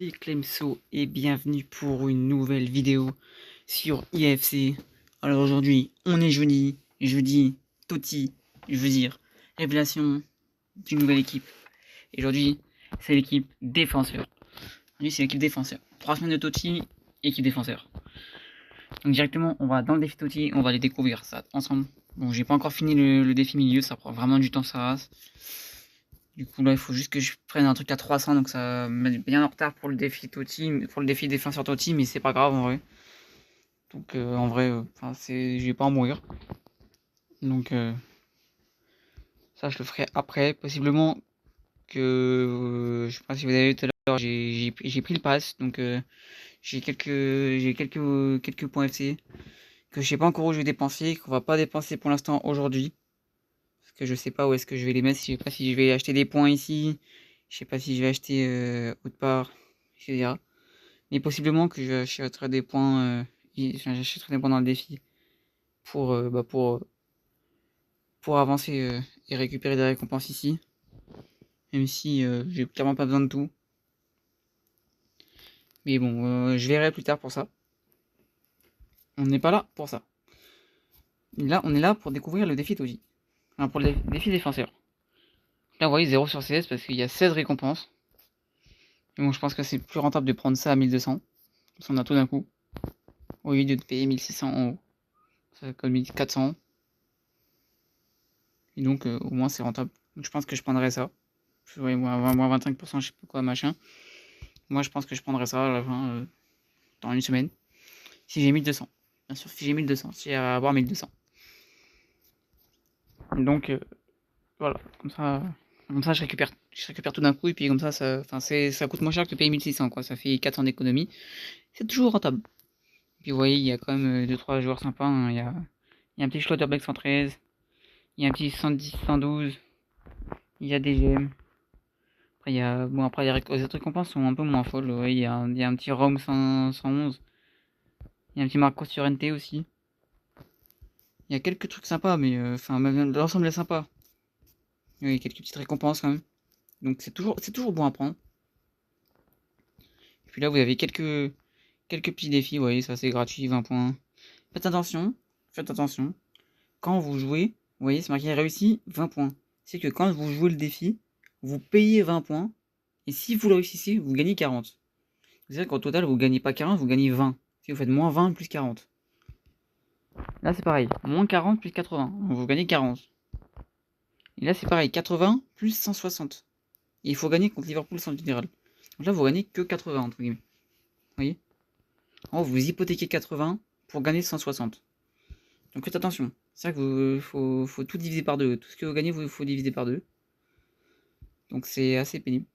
C'est Clemso et bienvenue pour une nouvelle vidéo sur IFC. Alors aujourd'hui, on est jeudi Totti, je veux dire, révélation d'une nouvelle équipe. Et aujourd'hui, c'est l'équipe défenseur. Aujourd'hui, c'est l'équipe défenseur. 3 semaines de Totti, équipe défenseur. Donc directement, on va dans le défi Totti, on va aller découvrir ça ensemble. Bon, j'ai pas encore fini le défi milieu, ça prend vraiment du temps, ça rase. Du coup là il faut juste que je prenne un truc à 300, donc ça met bien en retard pour le défi Totti, pour le défi défenseur Totti, mais c'est pas grave en vrai. Donc en vrai, je vais pas en mourir. Donc ça je le ferai après, possiblement que je sais pas si vous avez vu tout à l'heure, j'ai pris le pass, donc j'ai quelques points FC que je sais pas encore où je vais dépenser, qu'on va pas dépenser pour l'instant aujourd'hui. Parce que je sais pas où est-ce que je vais les mettre, je sais pas si je vais acheter des points ici, je sais pas si je vais acheter autre part, etc. Mais possiblement que j'achèterai des points, j'achèterai des points dans le défi pour, pour avancer et récupérer des récompenses ici. Même si j'ai clairement pas besoin de tout. Mais bon, je verrai plus tard pour ça. On n'est pas là pour ça. Là, on est là pour découvrir le défi Toji. Enfin, pour le défi défenseur. Là, vous voyez 0 sur 16 parce qu'il y a 16 récompenses. Et bon, je pense que c'est plus rentable de prendre ça à 1200. Parce qu'on a tout d'un coup. Au lieu de payer 1600 en haut. Ça fait comme 1400. Et donc, au moins, c'est rentable. Donc, je pense que je prendrai ça. Ouais, moins 25%, je sais pas quoi, machin. Moi, je pense que je prendrai ça à la fin, dans une semaine. Si j'ai 1200. Bien sûr, si j'ai 1200. Si à avoir 1200. Donc, voilà. Comme ça, je récupère tout d'un coup. Et puis, comme ça, ça coûte moins cher que de payer 1600, quoi. Ça fait 400 d'économie. C'est toujours rentable. Et puis, vous voyez, il y a quand même 2-3 joueurs sympas. Hein. Il y a un petit Schlotterbeck 113. Il y a un petit 110, 112. Il y a des gemmes. Après, les autres récompenses sont un peu moins folles. Ouais, il y a un petit Rome 111. Il y a un petit Marcos Llorente aussi. Il y a quelques trucs sympas, mais l'ensemble est sympa. Il y a quelques petites récompenses quand même. Donc c'est toujours bon à prendre. Et puis là, vous avez quelques petits défis. Vous voyez, ça c'est gratuit, 20 points. Faites attention. Faites attention. Quand vous jouez, vous voyez, c'est marqué réussi, 20 points. C'est que quand vous jouez le défi, vous payez 20 points. Et si vous le réussissez, vous gagnez 40. C'est-à-dire qu'au total, vous gagnez pas 40, vous gagnez 20. Si vous faites moins 20 plus 40. Là, c'est pareil. Moins 40 plus 80. Donc, vous gagnez 40. Et là, c'est pareil. 80 plus 160. Et il faut gagner contre Liverpool sans général. Donc là, vous gagnez que 80, entre guillemets. Vous voyez? En gros, vous hypothéquez 80 pour gagner 160. Donc faites attention. C'est ça que faut tout diviser par deux. Tout ce que vous gagnez, il faut diviser par deux. Donc c'est assez pénible.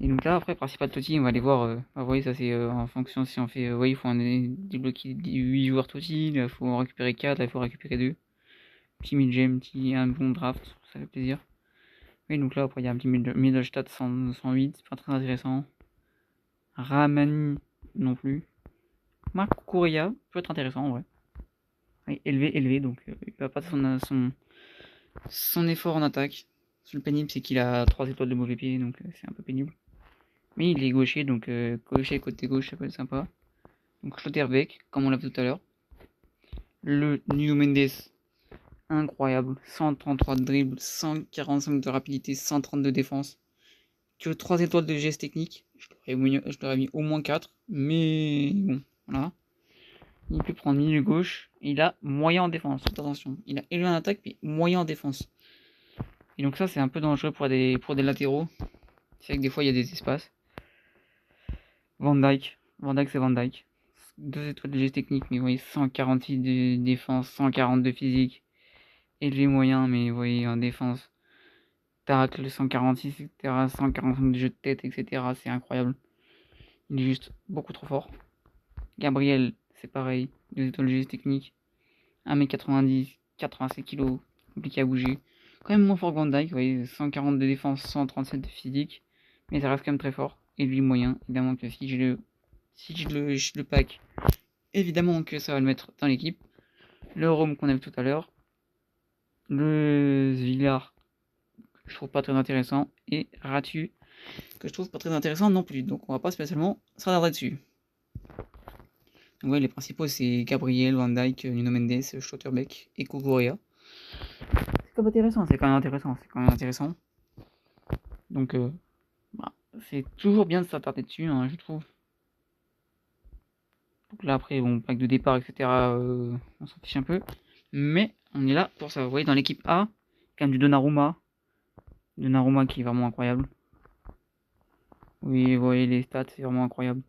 Et donc là, après, principal Totti, on va aller voir. Vous voyez, ça c'est en fonction si on fait. Vous voyez, il faut débloquer 8 joueurs Totti. Là, il faut en récupérer 4. Là, il faut récupérer 2. Petit mid-gem, un bon draft. Ça fait plaisir. Oui, donc là, après, il y a un petit Middlestadt 108. Pas très intéressant. Ramani non plus. Marc Correa peut être intéressant en vrai. Oui, élevé, donc il va pas son effort en attaque. Le pénible, c'est qu'il a 3 étoiles de mauvais pied, donc c'est un peu pénible. Mais il est gaucher, donc gaucher côté gauche, ça peut être sympa. Donc Schlotterbeck, comme on l'a vu tout à l'heure. Le Nuno Mendes, incroyable. 133 de dribble, 145 de rapidité, 130 de défense. Que 3 étoiles de geste technique. Je l'aurais mis au moins 4. Mais bon, voilà. Il peut prendre milieu gauche. Il a moyen en défense. Attention. Il a élevé en attaque, mais moyen en défense. Et donc ça, c'est un peu dangereux pour des latéraux. C'est vrai que des fois, il y a des espaces. Van Dyke. Van Dyke, c'est Van Dyke. 2 étoiles de geste technique, mais vous voyez, 146 de défense, 140 de physique. Élevé moyen, mais vous voyez, en défense. Tacle, 146, etc. 145 de jeu de tête, etc. C'est incroyable. Il est juste beaucoup trop fort. Gabriel, c'est pareil. 2 étoiles de geste technique. 1m90, 87 kg. Compliqué à bouger. Quand même moins fort que Van Dyke, vous voyez, 140 de défense, 137 de physique. Mais ça reste quand même très fort. Et lui moyen, évidemment que si je le pack, évidemment que ça va le mettre dans l'équipe. Le Rome qu'on a vu tout à l'heure. Le Villar, je trouve pas très intéressant. Et Ratu, que je trouve pas très intéressant non plus. Donc on va pas spécialement s'attarder dessus. Donc ouais, les principaux c'est Gabriel, Van Dijk, Nuno Mendes, Schlotterbeck et Cucurella. C'est quand même intéressant, c'est quand même intéressant, c'est quand même intéressant. Donc bah, c'est toujours bien de s'attarder dessus, hein, je trouve. Donc là après, bon, pack de départ, etc. On s'en fiche un peu. Mais on est là pour ça. Vous voyez, dans l'équipe A, quand même du Donnarumma. Donnarumma qui est vraiment incroyable. Oui, vous voyez les stats, c'est vraiment incroyable.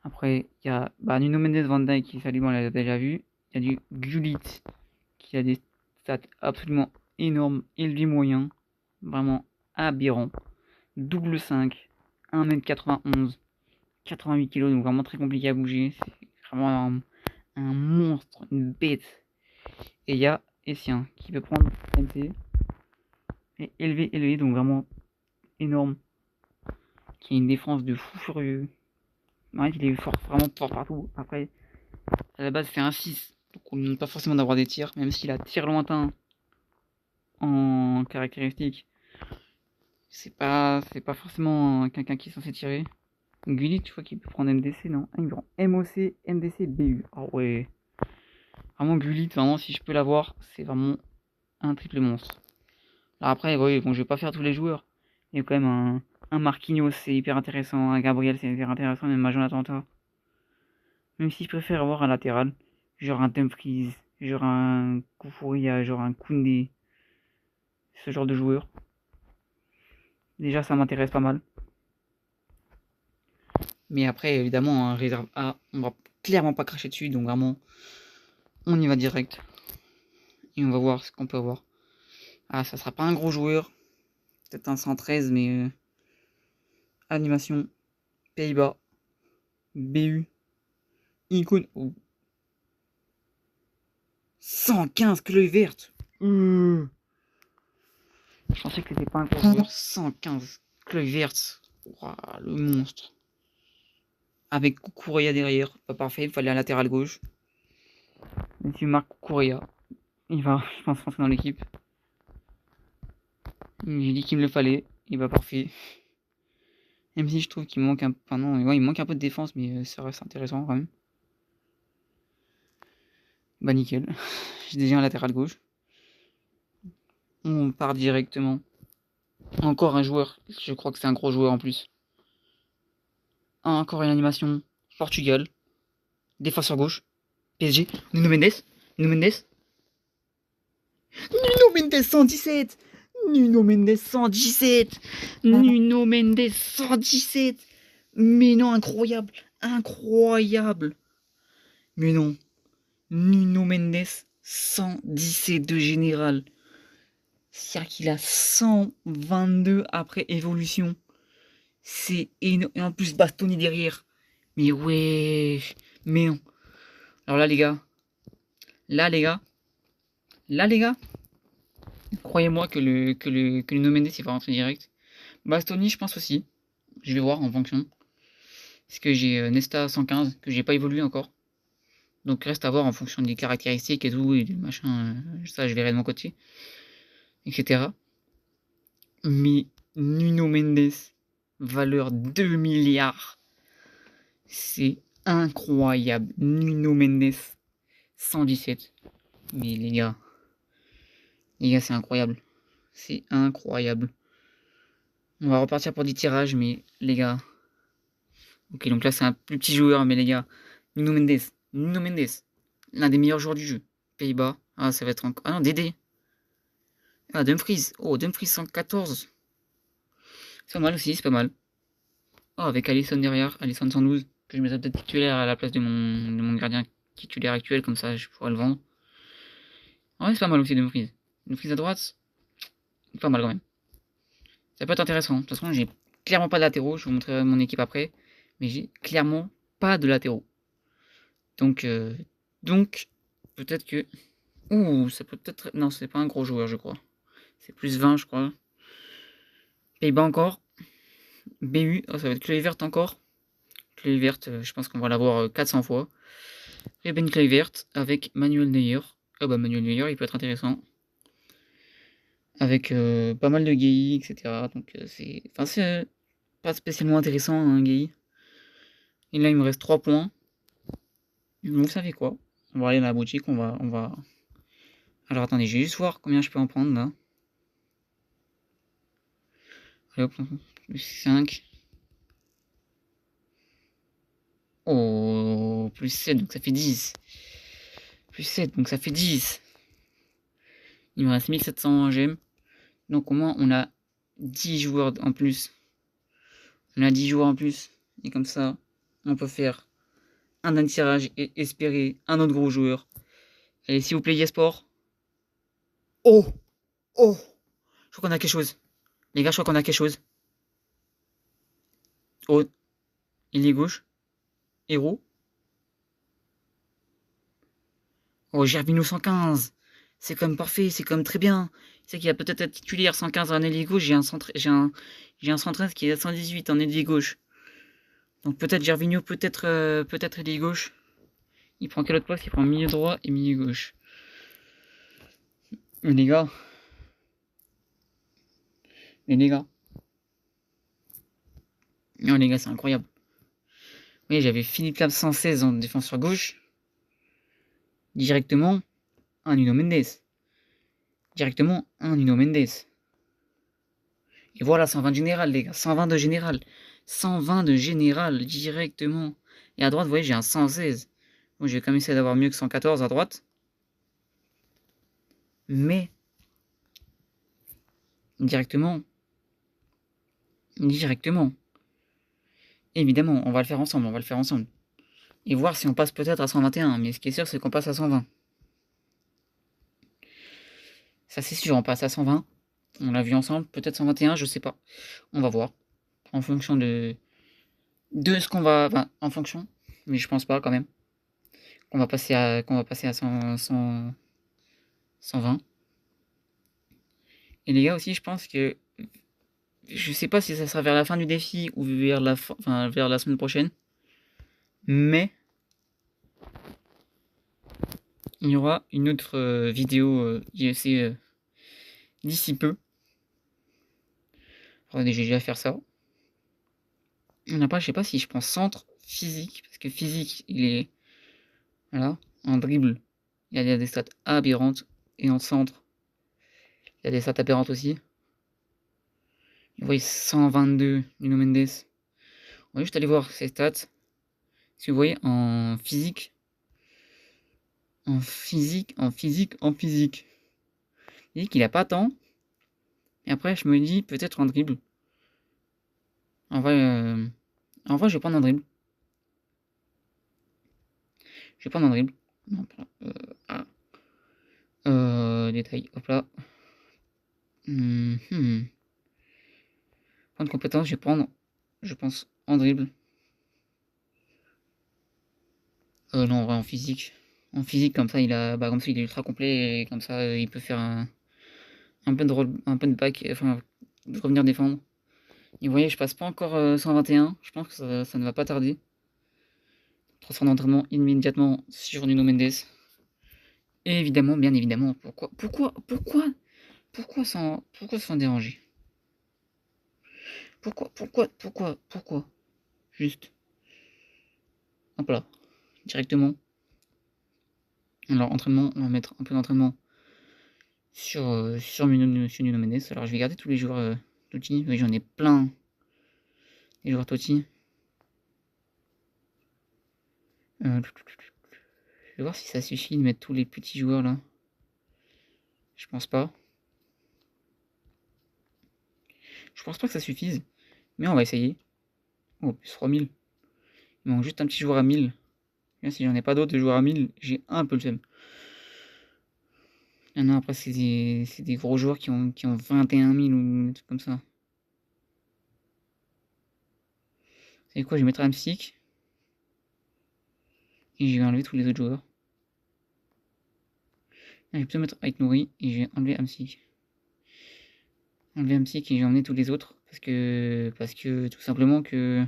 Après, il y a Nuno Mendes, Van Dijk qui salut, on l'a déjà vu. Il y a du Gullit qui a des stats absolument énormes, élevé moyen, vraiment aberrant. Double 5, 1m91, 88 kg, donc vraiment très compliqué à bouger. C'est vraiment un monstre, une bête. Et il y a Essien qui peut prendre MC. Et élevé, donc vraiment énorme. Qui a une défense de fou furieux. En fait, il est fort, vraiment fort partout. Après, à la base, c'est un 6. Donc on ne demande pas forcément d'avoir des tirs, même s'il a tir lointain en caractéristique. C'est pas forcément quelqu'un qui est censé tirer. Gullit, tu vois qu'il peut prendre MDC, non? Ah, il prend MOC, MDC, BU. Oh ouais. Vraiment Gullit, vraiment, si je peux l'avoir, c'est vraiment un triple monstre. Alors après, oui, bon, je vais pas faire tous les joueurs. Il y a quand même un Marquinhos, c'est hyper intéressant. Un Gabriel, c'est hyper intéressant. Même un Jonathan Tah. Même si je préfère avoir un latéral. Genre un Dumfries, genre un Koufouria, genre un Koundé. Ce genre de joueur. Déjà, ça m'intéresse pas mal. Mais après, évidemment, un réserve A, on va clairement pas cracher dessus. Donc vraiment, on y va direct. Et on va voir ce qu'on peut avoir. Ah, ça sera pas un gros joueur. Peut-être un 113, mais... animation. Pays-Bas. BU. Icône. Oh. 115 clés vertes. Je pensais que c'était pas un gros joueur. 115 clés vertes. Wow, le monstre. Avec Cucurella derrière. Pas parfait, il fallait un latéral gauche. Monsieur Marc Cucurella. Il va, je pense, rentrer dans l'équipe. J'ai dit qu'il me le fallait. Il va parfait. Même si je trouve qu'il manque un peu. Enfin non, ouais, il manque un peu de défense, mais ça reste intéressant quand même. Bah nickel. J'ai déjà un latéral gauche. On part directement. Encore un joueur. Je crois que c'est un gros joueur en plus. Encore une animation. Portugal. Défenseur gauche. PSG. Nuno Mendes. Nuno Mendes. Nuno Mendes 117. Nuno Mendes 117. Nuno Mendes 117. Mais non, incroyable. Incroyable. Mais non. Nuno Mendes 117 de général. C'est-à-dire qu'il a 122 après évolution. C'est énorme. Et en plus, Bastoni derrière. Mais ouais. Mais non. Alors là, les gars. Là, les gars. Là, les gars. Croyez-moi que le Nuno Mendes, il va rentrer direct. Bastoni, je pense aussi. Je vais voir en fonction. Parce que j'ai Nesta 115, que j'ai pas évolué encore. Donc reste à voir en fonction des caractéristiques et tout, et du machin. Ça, je verrai de mon côté. Etc. Mais Nuno Mendes, valeur 2 milliards. C'est incroyable. Nuno Mendes, 117. Mais les gars, c'est incroyable. C'est incroyable. On va repartir pour des tirages, mais les gars. Ok, donc là c'est un plus petit joueur, mais les gars. Nuno Mendes. L'un des meilleurs joueurs du jeu. Pays-Bas. Ah, ça va être encore. Ah non, Dédé. Ah, Dumfries. Oh, Dumfries 114. C'est pas mal aussi, c'est pas mal. Oh, avec Alisson derrière. Alisson 112. Que je mettrais peut-être titulaire à la place de mon gardien titulaire actuel, comme ça je pourrais le vendre. Ah ouais, c'est pas mal aussi Dumfries. Dumfries à droite. Pas mal quand même. Ça peut être intéressant. De toute façon, j'ai clairement pas de latéraux. Je vous montrerai mon équipe après. Mais j'ai clairement pas de latéraux. Donc peut-être que... Ouh, ça peut peut-être... Non, c'est pas un gros joueur, je crois. C'est plus 20, je crois. Pays-Bas encore. BU. Oh, ça va être Kluivert encore. Kluivert, je pense qu'on va l'avoir 400 fois. Ruben Kluivert avec Manuel Neuer. Ah bah Manuel Neuer, il peut être intéressant. avec pas mal de Gei, etc. Donc c'est pas spécialement intéressant, un Gei. Et là, il me reste 3 points. Vous savez quoi? On va aller dans la boutique, on va... Alors attendez, je vais juste voir combien je peux en prendre là. Allez hop, plus 5. Oh, plus 7, donc ça fait 10. Plus 7, donc ça fait 10. Il me reste 1700 gemmes. Donc au moins on a 10 joueurs en plus. On a 10 joueurs en plus. Et comme ça, on peut faire un dernier tirage et espérer un autre gros joueur. Allez, s'il vous plaît, Yesport. Oh! Oh! Je crois qu'on a quelque chose. Les gars, je crois qu'on a quelque chose. Oh, il est gauche. Héros. Oh, Gervinho 115. C'est quand même parfait, c'est quand même très bien. C'est qu'il a peut-être être titulaire 115 en ailier gauche. J'ai un 113 qui est à 118 en ailier gauche. Donc peut-être Gervinho, peut-être ailier gauche. Il prend quel autre poste? Il prend milieu droit et milieu gauche. Mais les gars. Mais les gars. Non les gars, c'est incroyable. Oui, j'avais Philippe Lam 116 en défenseur gauche. Directement, un Nuno Mendes. Directement, un Nuno Mendes. Et voilà, 120 de général, les gars. 120 de général. 120 de général, directement. Et à droite, vous voyez, j'ai un 116. Bon, je vais quand même essayer d'avoir mieux que 114 à droite. Mais, directement. Évidemment, on va le faire ensemble. Et voir si on passe peut-être à 121. Mais ce qui est sûr, c'est qu'on passe à 120. Ça, c'est sûr, on passe à 120. On l'a vu ensemble, peut-être 121, je sais pas. On va voir. En fonction de ce qu'on va... Enfin, en fonction. Mais je pense pas, quand même. Qu'on va passer à 120. Et les gars aussi, je pense que... Je sais pas si ça sera vers la fin du défi ou vers vers la semaine prochaine. Mais... il y aura une autre vidéo IEC d'ici peu. Attendez, j'ai déjà faire ça. Après, je sais pas si je prends centre physique. Parce que physique, il est... Voilà. En dribble, il y a des stats aberrantes. Et en centre, il y a des stats aberrantes aussi. Vous voyez 122 Nuno Mendes. On va juste aller voir ses stats. Si vous voyez en physique. En physique. Il dit qu'il a pas tant. Et après, je me dis peut-être en dribble. En vrai, je vais prendre un dribble. Non, ah. Détail. Hop là. Point de compétence, je vais prendre, je pense, en dribble. Non, en vrai, en physique. En physique, comme ça, comme ça, il est ultra complet et comme ça, il peut faire un peu de back, enfin, de revenir défendre. Et vous voyez, je passe pas encore 121. Je pense que ça ne va pas tarder. Transfert d'entraînement immédiatement sur Nuno Mendes. Et évidemment, bien évidemment, pourquoi s'en déranger? Pourquoi? Juste. Hop là. Directement. Alors, entraînement, on va mettre un peu d'entraînement sur Nuno Mendes. Alors, je vais garder tous les joueurs Totti. Oui, j'en ai plein. Les joueurs Totti. Je vais voir si ça suffit de mettre tous les petits joueurs là. Je pense pas. Je pense pas que ça suffise. Mais on va essayer. Oh, plus 3000. Il manque juste un petit joueur à 1000. Bien, si j'en ai pas d'autres de joueurs à 1000, j'ai un peu le seum. Il y en a après, c'est des gros joueurs qui ont 21 000 ou des trucs comme ça. C'est quoi? Je vais mettre un psych. Et je vais enlever tous les autres joueurs. Je vais plutôt mettre Ait Nouri et je vais enlever Amsic. Et je vais emmener tous les autres. Parce que tout simplement que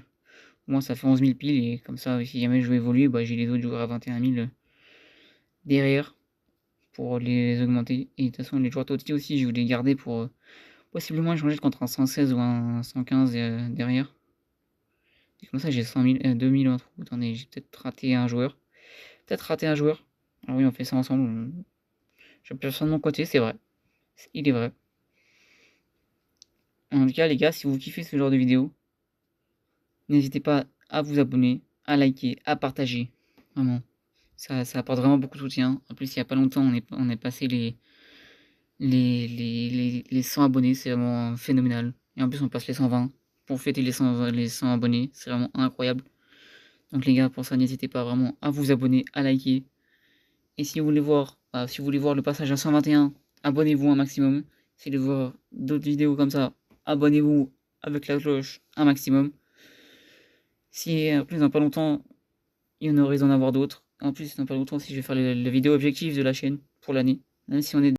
moi ça fait 11 000 piles et comme ça si jamais je veux évoluer, bah, j'ai les autres joueurs à 21 000 derrière pour les augmenter. Et de toute façon, les joueurs TOTY aussi, je vais les garder pour possiblement échanger contre un 116 ou un 115 derrière. Et comme ça, j'ai 100 000, 2000 en trou. Attendez, j'ai peut-être raté un joueur. Ah oui, on fait ça ensemble. Je place ça de mon côté, c'est vrai. Il est vrai. En tout cas, les gars, si vous kiffez ce genre de vidéo, n'hésitez pas à vous abonner, à liker, à partager. Vraiment. Ça apporte vraiment beaucoup de soutien. En plus, il n'y a pas longtemps, on est passé les 100 abonnés. C'est vraiment phénoménal. Et en plus, on passe les 120 pour fêter les 100 abonnés. C'est vraiment incroyable. Donc les gars, pour ça, n'hésitez pas vraiment à vous abonner, à liker. Et si vous voulez voir le passage à 121, abonnez-vous un maximum. Si vous voulez voir d'autres vidéos comme ça, abonnez-vous avec la cloche un maximum. Si en plus dans pas longtemps, il y en aurait d'en avoir d'autres. En plus dans pas longtemps, si je vais faire les vidéos objectives de la chaîne pour l'année. Même si on est